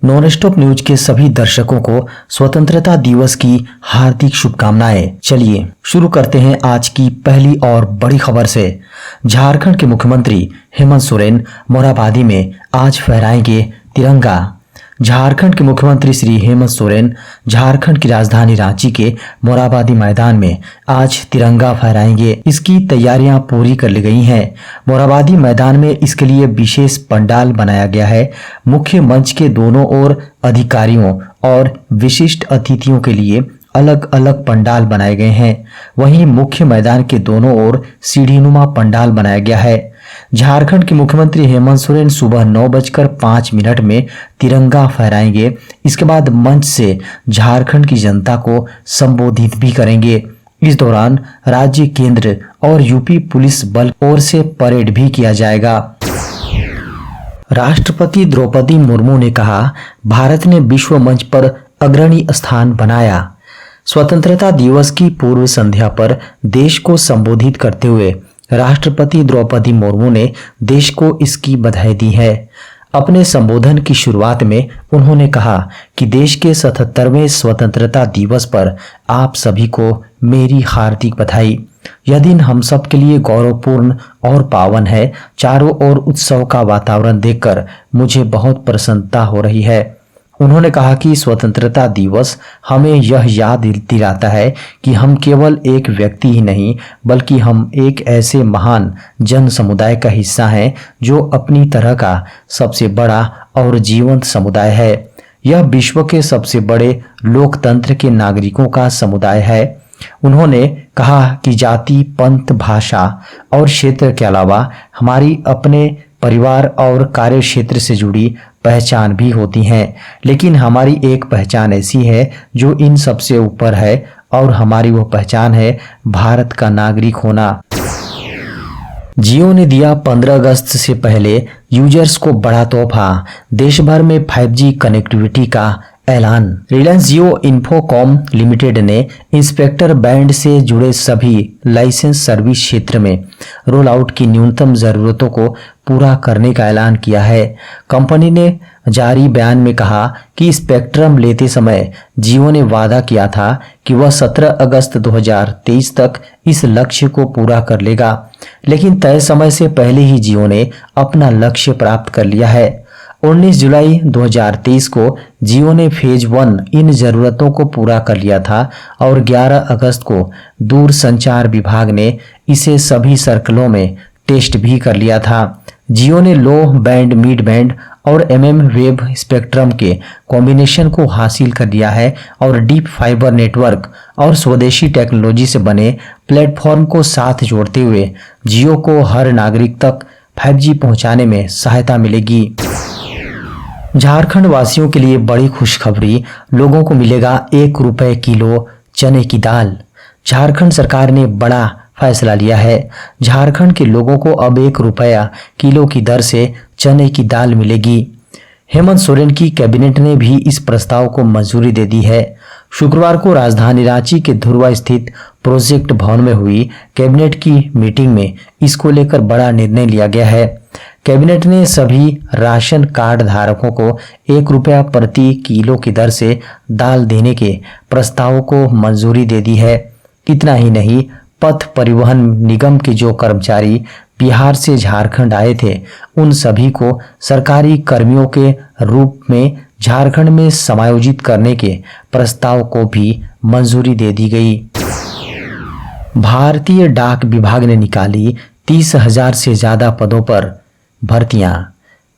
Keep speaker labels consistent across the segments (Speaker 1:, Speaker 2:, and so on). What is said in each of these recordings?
Speaker 1: Non stop news के सभी दर्शकों को स्वतंत्रता दिवस की हार्दिक शुभकामनाएं। चलिए शुरू करते हैं आज की पहली और बड़ी खबर से। झारखंड के मुख्यमंत्री हेमंत सोरेन मोरहाबादी में आज फहराएंगे तिरंगा। झारखंड के मुख्यमंत्री श्री हेमंत सोरेन झारखंड की राजधानी रांची के मोरहाबादी मैदान में आज तिरंगा फहराएंगे। इसकी तैयारियां पूरी कर ली गई हैं। मोरहाबादी मैदान में इसके लिए विशेष पंडाल बनाया गया है। मुख्य मंच के दोनों ओर अधिकारियों और विशिष्ट अतिथियों के लिए अलग अलग पंडाल बनाए गए हैं। वहीं मुख्य मैदान के दोनों ओर सीढ़ीनुमा पंडाल बनाया गया है। झारखंड के मुख्यमंत्री हेमंत सोरेन सुबह 9:05 में तिरंगा फहराएंगे। इसके बाद मंच से झारखंड की जनता को संबोधित भी करेंगे। इस दौरान राज्य, केंद्र और यूपी पुलिस बल ओर से परेड भी किया जाएगा। राष्ट्रपति द्रौपदी मुर्मू ने कहा, भारत ने विश्व मंच पर अग्रणी स्थान बनाया। स्वतंत्रता दिवस की पूर्व संध्या पर देश को संबोधित करते हुए राष्ट्रपति द्रौपदी मुर्मू ने देश को इसकी बधाई दी है। अपने संबोधन की शुरुआत में उन्होंने कहा कि देश के 77वें स्वतंत्रता दिवस पर आप सभी को मेरी हार्दिक बधाई। यह दिन हम सब के लिए गौरवपूर्ण और पावन है। चारों ओर उत्सव का वातावरण देखकर मुझे बहुत प्रसन्नता हो रही है। उन्होंने कहा कि स्वतंत्रता दिवस हमें यह याद दिलाता है कि हम केवल एक व्यक्ति ही नहीं, बल्कि हम एक ऐसे महान जन समुदाय का हिस्सा हैं जो अपनी तरह का सबसे बड़ा और जीवंत समुदाय है। यह विश्व के सबसे बड़े लोकतंत्र के नागरिकों का समुदाय है। उन्होंने कहा कि जाति, पंथ, भाषा और क्षेत्र के अलावा हमारी अपने परिवार और कार्य क्षेत्र से जुड़ी पहचान भी होती हैं, लेकिन हमारी एक पहचान ऐसी है जो इन सबसे ऊपर है और हमारी वह पहचान है भारत का नागरिक होना। जियो ने दिया 15 अगस्त से पहले यूजर्स को बड़ा तोहफा, देश भर में 5G कनेक्टिविटी का ऐलान। रिलायंस जियो इन्फोकॉम लिमिटेड ने इंस्पेक्टर बैंड से जुड़े सभी लाइसेंस सर्विस क्षेत्र में रोल आउट की न्यूनतम जरूरतों को पूरा करने का ऐलान किया है। कंपनी ने जारी बयान में कहा कि स्पेक्ट्रम लेते समय जियो ने वादा किया था कि वह 17 अगस्त 2023 तक इस लक्ष्य को पूरा कर लेगा, लेकिन तय समय से पहले ही जियो ने अपना लक्ष्य प्राप्त कर लिया है। 19 जुलाई 2023 को जियो ने फेज 1 इन जरूरतों को पूरा कर लिया था और 11 अगस्त को दूरसंचार विभाग ने इसे सभी सर्कलों में टेस्ट भी कर लिया था। जियो ने लो बैंड, मिड बैंड और MM वेव स्पेक्ट्रम के कॉम्बिनेशन को हासिल कर लिया है और डीप फाइबर नेटवर्क और स्वदेशी टेक्नोलॉजी से बने प्लेटफॉर्म को साथ जोड़ते हुए जियो को हर नागरिक तक 5G पहुंचाने में सहायता मिलेगी। झारखंड वासियों के लिए बड़ी खुशखबरी, लोगों को मिलेगा 1 रुपए किलो चने की दाल। झारखंड सरकार ने बड़ा फैसला लिया है। झारखंड के लोगों को अब 1 रुपया किलो की दर से चने की दाल मिलेगी। हेमंत सोरेन की कैबिनेट ने भी इस प्रस्ताव को मंजूरी दे दी है। शुक्रवार को राजधानी रांची के धुर्वा स्थित प्रोजेक्ट भवन में हुई कैबिनेट की मीटिंग में इसको लेकर बड़ा निर्णय लिया गया है। कैबिनेट ने सभी राशन कार्ड धारकों को 1 रुपया प्रति किलो की दर से दाल देने के प्रस्ताव को मंजूरी दे दी है। इतना ही नहीं, पथ परिवहन निगम के जो कर्मचारी बिहार से झारखंड आए थे, उन सभी को सरकारी कर्मियों के रूप में झारखंड में समायोजित करने के प्रस्ताव को भी मंजूरी दे दी गई। भारतीय डाक विभाग ने निकाली 30,000 से ज्यादा पदों पर भर्तियां।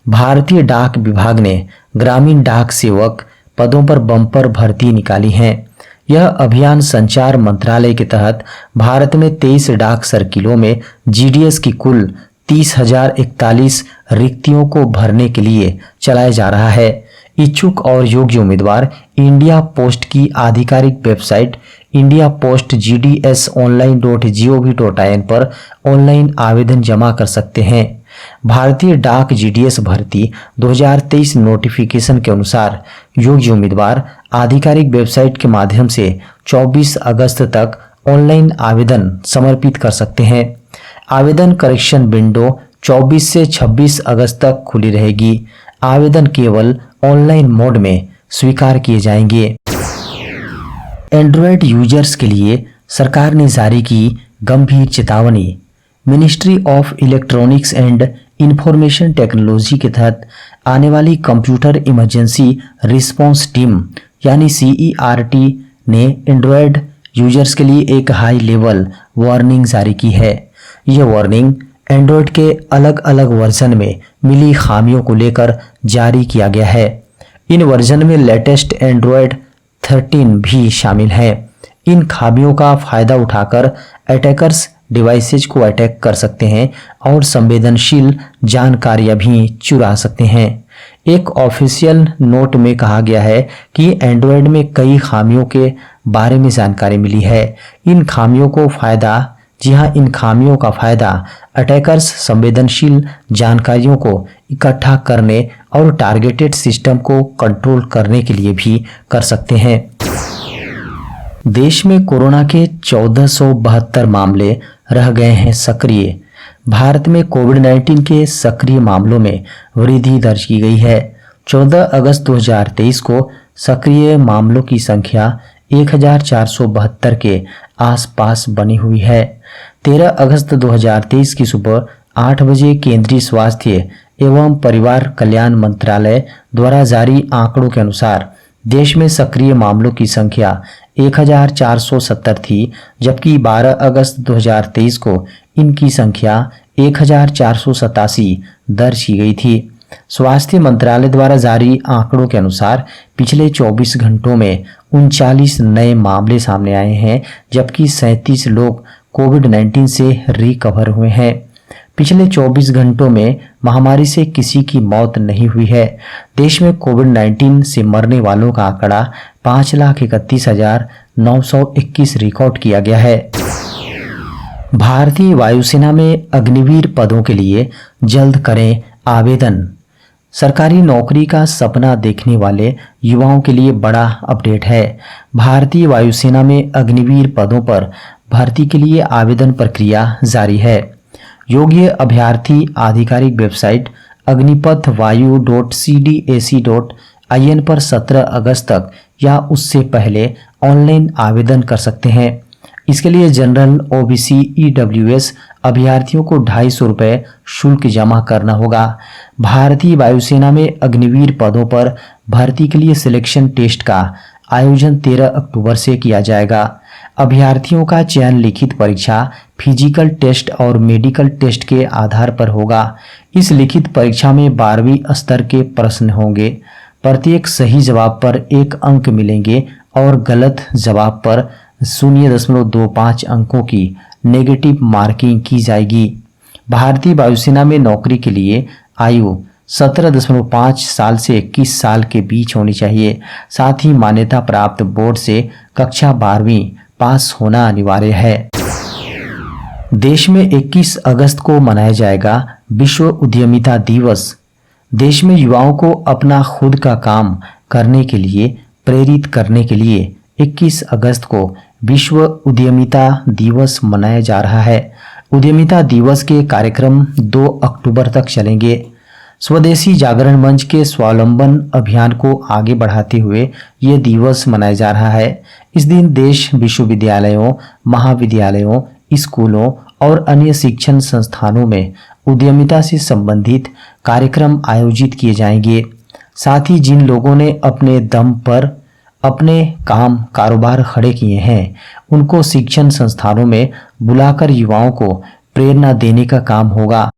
Speaker 1: भारतीय डाक विभाग ने ग्रामीण डाक सेवक पदों पर बम्पर भर्ती निकाली है। यह अभियान संचार मंत्रालय के तहत भारत में 23 डाक सर्किलों में GDS की कुल 30,041 रिक्तियों को भरने के लिए चलाया जा रहा है। इच्छुक और योग्य उम्मीदवार इंडिया पोस्ट की आधिकारिक वेबसाइट indiapostgdsonline.gov.in पर ऑनलाइन आवेदन जमा कर सकते हैं। भारतीय डाक GDS भर्ती 2023 नोटिफिकेशन के अनुसार योग्य उम्मीदवार आधिकारिक वेबसाइट के माध्यम से 24 अगस्त तक ऑनलाइन आवेदन समर्पित कर सकते हैं। आवेदन करेक्शन विंडो 24 से 26 अगस्त तक खुली रहेगी। आवेदन केवल ऑनलाइन मोड में स्वीकार किए जाएंगे। एंड्रॉयड यूजर्स के लिए सरकार ने जारी की गंभीर चेतावनी। Ministry of electronics and information technology के तहत आने वाली कंप्यूटर इमरजेंसी रिस्पांस टीम यानी CERT ने एंड्रॉयड यूजर्स के लिए एक हाई लेवल वार्निंग जारी की है। यह वार्निंग एंड्रॉयड के अलग अलग वर्जन में मिली खामियों को लेकर जारी किया गया है। इन वर्जन में लेटेस्ट एंड्रॉयड 13 भी शामिल है। इन खामियों का फायदा उठाकर अटैकर्स डिवाइसेज को अटैक कर सकते हैं और संवेदनशील जानकारियां भी चुरा सकते हैं। एक ऑफिशियल नोट में कहा गया है कि एंड्रॉयड में कई खामियों के बारे में जानकारी मिली है। इन खामियों का फायदा अटैकर्स संवेदनशील जानकारियों को इकट्ठा करने और टारगेटेड सिस्टम को कंट्रोल करने के लिए भी कर सकते हैं। देश में कोरोना के 1472 मामले रह गए हैं सक्रिय। भारत में कोविड-19 के सक्रिय मामलों में वृद्धि दर्ज की गई है। 14 अगस्त 2023 को सक्रिय मामलों की संख्या 1472 के आसपास बनी हुई है। 13 अगस्त 2023 की सुबह 8 बजे केंद्रीय स्वास्थ्य एवं परिवार कल्याण मंत्रालय द्वारा जारी आंकड़ों के अनुसार देश में सक्रिय मामलों की संख्या 1470 थी, जबकि 12 अगस्त 2023 को इनकी संख्या 1487 दर्ज की गई थी। स्वास्थ्य मंत्रालय द्वारा जारी आंकड़ों के अनुसार पिछले 24 घंटों में 39 नए मामले सामने आए हैं, जबकि 37 लोग कोविड-19 से रिकवर हुए हैं। पिछले 24 घंटों में महामारी से किसी की मौत नहीं हुई है। देश में कोविड-19 से मरने वालों का आंकड़ा 5,31,921 रिकॉर्ड किया गया है। भारतीय वायुसेना में अग्निवीर पदों के लिए जल्द करें आवेदन। सरकारी नौकरी का सपना देखने वाले युवाओं के लिए बड़ा अपडेट है। भारतीय वायुसेना में अग्निवीर पदों पर भर्ती के लिए आवेदन प्रक्रिया जारी है। योग्य अभ्यर्थी आधिकारिक वेबसाइट agnipathvayu.cdac.in पर 17 अगस्त तक या उससे पहले ऑनलाइन आवेदन कर सकते हैं। इसके लिए जनरल, OBC, EWS अभ्यर्थियों को 250 रुपये शुल्क जमा करना होगा। भारतीय वायुसेना में अग्निवीर पदों पर भर्ती के लिए सिलेक्शन टेस्ट का आयोजन 13 अक्टूबर से किया जाएगा। अभ्यर्थियों का चयन लिखित परीक्षा, फिजिकल टेस्ट और मेडिकल टेस्ट के आधार पर होगा। इस लिखित परीक्षा में 12वीं स्तर के प्रश्न होंगे। प्रत्येक सही जवाब पर 1 अंक मिलेंगे और गलत जवाब पर 0.25 अंकों की नेगेटिव मार्किंग की जाएगी। भारतीय वायुसेना में नौकरी के लिए आयु 17.5 साल से 21 साल के बीच होनी चाहिए। साथ ही मान्यता प्राप्त बोर्ड से कक्षा 12वीं पास होना अनिवार्य है। देश में 21 अगस्त को मनाया जाएगा विश्व उद्यमिता दिवस। देश में युवाओं को अपना खुद का काम करने के लिए प्रेरित करने के लिए 21 अगस्त को विश्व उद्यमिता दिवस मनाया जा रहा है। उद्यमिता दिवस के कार्यक्रम 2 अक्टूबर तक चलेंगे। स्वदेशी जागरण मंच के स्वावलंबन अभियान को आगे बढ़ाते हुए ये दिवस मनाया जा रहा है। इस दिन देश विश्वविद्यालयों, महाविद्यालयों, स्कूलों और अन्य शिक्षण संस्थानों में उद्यमिता से संबंधित कार्यक्रम आयोजित किए जाएंगे। साथ ही जिन लोगों ने अपने दम पर अपने कारोबार खड़े किए हैं, उनको शिक्षण संस्थानों में बुलाकर युवाओं को प्रेरणा देने का काम होगा।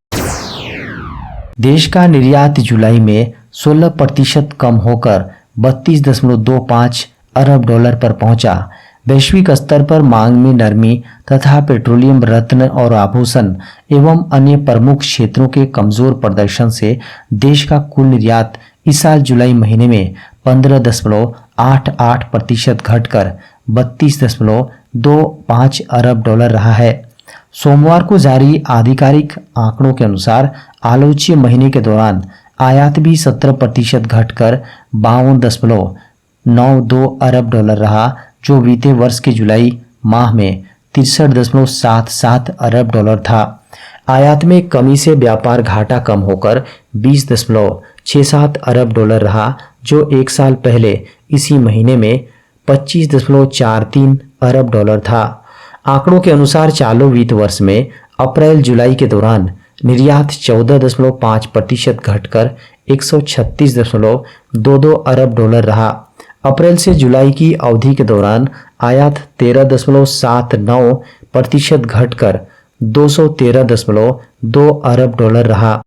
Speaker 1: देश का निर्यात जुलाई में 16% कम होकर 32.25 अरब डॉलर पर पहुंचा। वैश्विक स्तर पर मांग में नरमी तथा पेट्रोलियम, रत्न और आभूषण एवं अन्य प्रमुख क्षेत्रों के कमजोर प्रदर्शन से देश का कुल निर्यात इस साल जुलाई महीने में 15.88% घटकर 32.25 अरब डॉलर रहा है। सोमवार को जारी आधिकारिक आंकड़ों के अनुसार आलोच्य महीने के दौरान आयात भी 17% घटकर 52.92 अरब डॉलर रहा, जो बीते वर्ष के जुलाई माह में 63.77 अरब डॉलर था। आयात में कमी से व्यापार घाटा कम होकर 20.67 अरब डॉलर रहा, जो एक साल पहले इसी महीने में 25.43 अरब डॉलर था। आंकड़ों के अनुसार चालू वित्त वर्ष में अप्रैल जुलाई के दौरान निर्यात 14.5% घटकर 136.22 अरब डॉलर रहा। अप्रैल से जुलाई की अवधि के दौरान आयात 13.79% घटकर 213.2 अरब डॉलर रहा।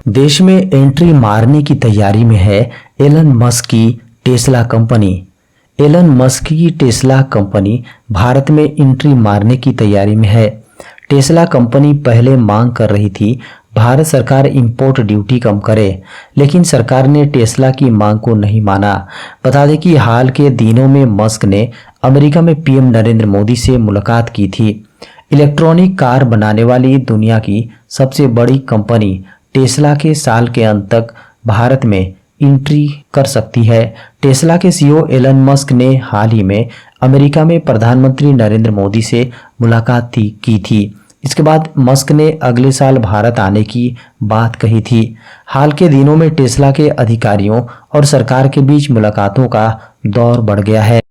Speaker 1: देश में एंट्री मारने की तैयारी में है एलन मस्क की टेस्ला कंपनी। एलन मस्क की टेस्ला कंपनी भारत में एंट्री मारने की तैयारी में है। टेस्ला कंपनी पहले मांग कर रही थी भारत सरकार इंपोर्ट ड्यूटी कम करे, लेकिन सरकार ने टेस्ला की मांग को नहीं माना। बता दें कि हाल के दिनों में मस्क ने अमेरिका में पीएम नरेंद्र मोदी से मुलाकात की थी। इलेक्ट्रॉनिक कार बनाने वाली दुनिया की सबसे बड़ी कंपनी टेस्ला के साल के अंत तक भारत में एंट्री कर सकती है। टेस्ला के सीईओ एलन मस्क ने हाल ही में अमेरिका में प्रधानमंत्री नरेंद्र मोदी से मुलाकात की थी। इसके बाद मस्क ने अगले साल भारत आने की बात कही थी। हाल के दिनों में टेस्ला के अधिकारियों और सरकार के बीच मुलाकातों का दौर बढ़ गया है।